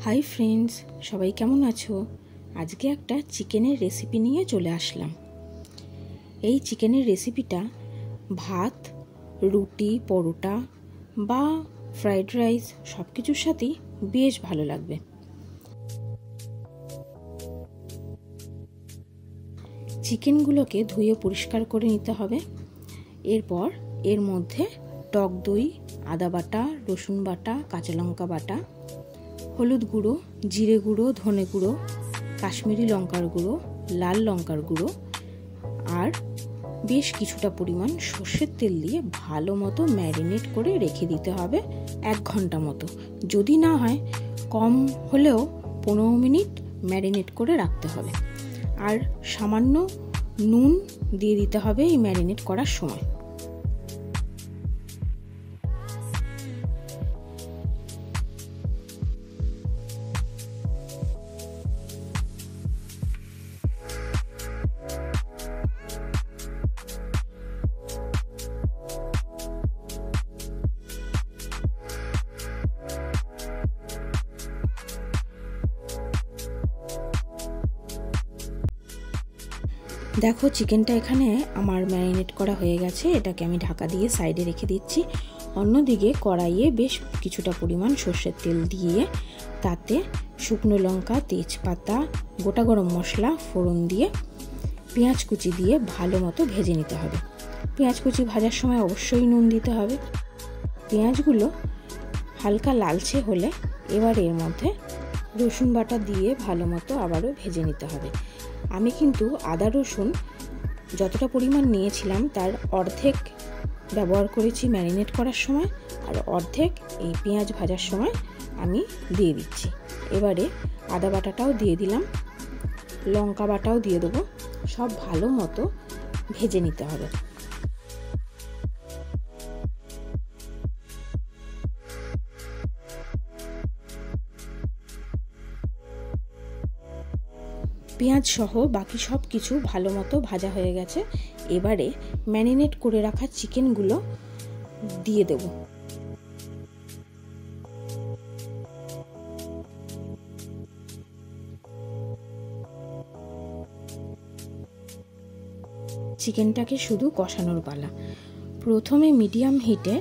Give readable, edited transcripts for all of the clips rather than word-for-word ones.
Hi friends, সবাই কেমন আছো? আজকে একটা চিকেনের রেসিপি নিয়ে চলে আসলাম। এই চিকেনের রেসিপিটা ভাত, রুটি, পরোটা বা ফ্রাইড রাইস সব কিছুর সাথেই বেশ ভালো লাগবে। চিকেনগুলোকে ধুয়ে পরিষ্কার করে নিতে হবে। এরপর এর মধ্যে টক দই, আদা বাটা, রসুন বাটা, কাঁচা লঙ্কা বাটা, হলুদ গুঁড়ো, জিরে গুঁড়ো, ধনে গুঁড়ো, কাশ্মীরি লঙ্কার গুঁড়ো, লাল লঙ্কার গুঁড়ো আর বেশ কিছুটা পরিমাণ সর্ষের তেল দিয়ে ভালো মতো ম্যারিনেট করে রেখে দিতে হবে 1 ঘন্টা মতো। যদি না হয় কম হলেও 15 মিনিট ম্যারিনেট করে রাখতে হবে। আর সামান্য নুন দিয়ে দিতে হবে এই ম্যারিনেট করার সময়। দেখো, চিকেনটা এখানে আমার ম্যারিনেট করা হয়ে গেছে। এটাকে আমি ঢাকা দিয়ে সাইডে রেখে দিচ্ছি। অন্যদিকে কড়াইয়ে বেশ কিছুটা পরিমাণ সর্ষের তেল দিয়ে তাতে শুকনো লঙ্কা, তেজপাতা, গোটা গরম মশলা ফোড়ন দিয়ে পেঁয়াজ কুচি দিয়ে ভালো মতো ভেজে নিতে হবে। পেঁয়াজ কুচি ভাজার সময় অবশ্যই নুন দিতে হবে। পেঁয়াজগুলো হালকা লালচে হলে এবার এর মধ্যে রসুন বাটা দিয়ে ভালো মতো আবারও ভেজে নিতে হবে। আমি কিন্তু আদা রসুন যতটা পরিমাণ নিয়েছিলাম তার অর্ধেক ব্যবহার করেছি ম্যারিনেট করার সময়, আর অর্ধেক এই পেঁয়াজ ভাজার সময় আমি দিয়ে দিচ্ছি। এবারে আদা বাটাটাও দিয়ে দিলাম, লঙ্কা বাটাও দিয়ে দেবো। সব ভালো মতো ভেজে নিতে হবে। পেঁয়াজ সহ বাকি সব কিছু ভালো মতো ভাজা হয়ে গেছে। এবারে ম্যারিনেট করে রাখা চিকেনগুলো দিয়ে দেব। চিকেনটাকে শুধু কষানোর পালা। প্রথমে মিডিয়াম হিটে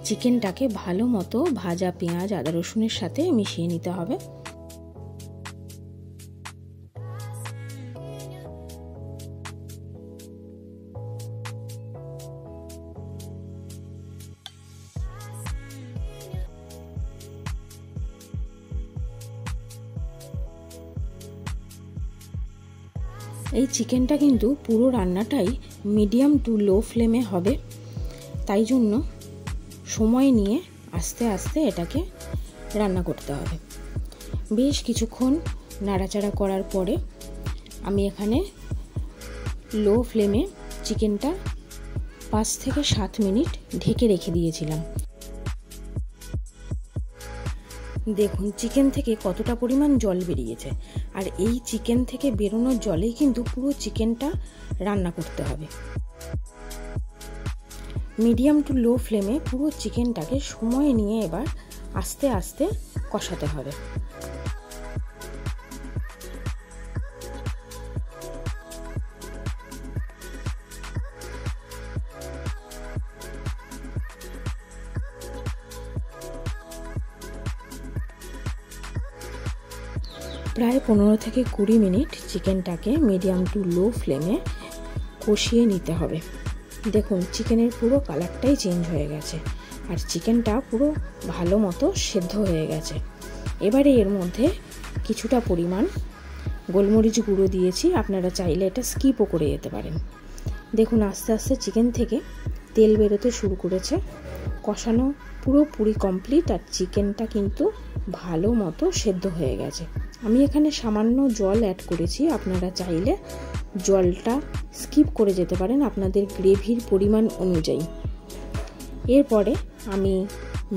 চিকেনটাকে ভালো মতো ভাজা পেঁয়াজ, আদা রসুনের সাথে মিশিয়ে নিতে হবে। এই চিকেনটা কিন্তু পুরো রান্নাটাই মিডিয়াম টু লো ফ্লেমে হবে, তাই জন্য সময় নিয়ে আস্তে আস্তে এটাকে রান্না করতে হবে। বেশ কিছুক্ষণ নাড়াচাড়া করার পরে আমি এখানে লো ফ্লেমে চিকেনটা 5 থেকে 7 মিনিট ঢেকে রেখে দিয়েছিলাম। দেখুন চিকেন থেকে কতটা পরিমাণ জল বেরিয়েছে, আর এই চিকেন থেকে বেরোনো জলেই কিন্তু পুরো চিকেনটা রান্না করতে হবে। মিডিয়াম টু লো ফ্লেমে পুরো চিকেনটাকে সময় নিয়ে এবার আস্তে আস্তে কষাতে হবে। প্রায় 15 থেকে 20 মিনিট চিকেনটাকে মিডিয়াম টু লো ফ্লেমে কষিয়ে নিতে হবে। দেখুন চিকেনের পুরো কালারটাই চেঞ্জ হয়ে গেছে, আর চিকেনটা পুরো ভালো মতো সেদ্ধ হয়ে গেছে। এবারে এর মধ্যে কিছুটা পরিমাণ গোলমরিচ গুঁড়ো দিয়েছি, আপনারা চাইলে এটা স্কিপও করে যেতে পারেন। দেখুন আস্তে আস্তে চিকেন থেকে তেল বেরোতে শুরু করেছে। কষানো পুরোপুরি কমপ্লিট, আর চিকেনটা কিন্তু ভালো মতো সেদ্ধ হয়ে গেছে। আমি এখানে সামান্য জল অ্যাড করেছি, আপনারা চাইলে জলটা স্কিপ করে যেতে পারেন আপনাদের গ্রেভির পরিমাণ অনুযায়ী। এরপরে আমি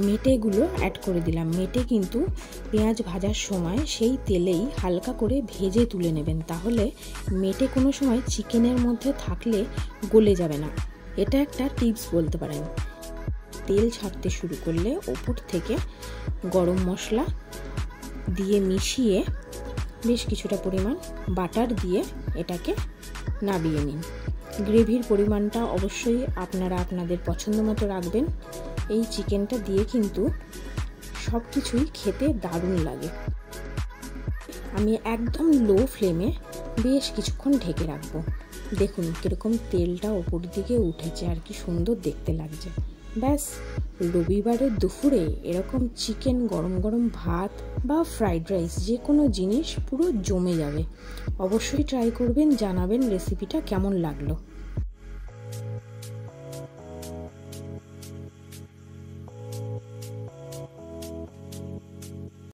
মেটেগুলো অ্যাড করে দিলাম। মেটে কিন্তু পেঁয়াজ ভাজার সময় সেই তেলেই হালকা করে ভেজে তুলে নেবেন, তাহলে মেটে কোনো সময় চিকেনের মধ্যে থাকলে গলে যাবে না। এটা একটা টিপস বলতে পারেন। তেল ছাড়তে শুরু করলে ওপর থেকে গরম মশলা দিয়ে মিশিয়ে বেশ কিছুটা পরিমাণ বাটার দিয়ে এটাকে নাবিয়ে নিন। গ্রেভির পরিমাণটা অবশ্যই আপনারা আপনাদের পছন্দ মতো রাখবেন। এই চিকেনটা দিয়ে কিন্তু সব কিছুই খেতে দারুণ লাগে। আমি একদম লো ফ্লেমে বেশ কিছুক্ষণ ঢেকে রাখবো। দেখুন কীরকম তেলটা ওপর দিকে উঠেছে আর কি সুন্দর দেখতে লাগছে। ব্যাস, রবিবারের দুপুরে এরকম চিকেন গরম গরম ভাত বা ফ্রাইড রাইস যে কোনো জিনিস পুরো জমে যাবে। অবশ্যই ট্রাই করবেন, জানাবেন রেসিপিটা কেমন লাগলো।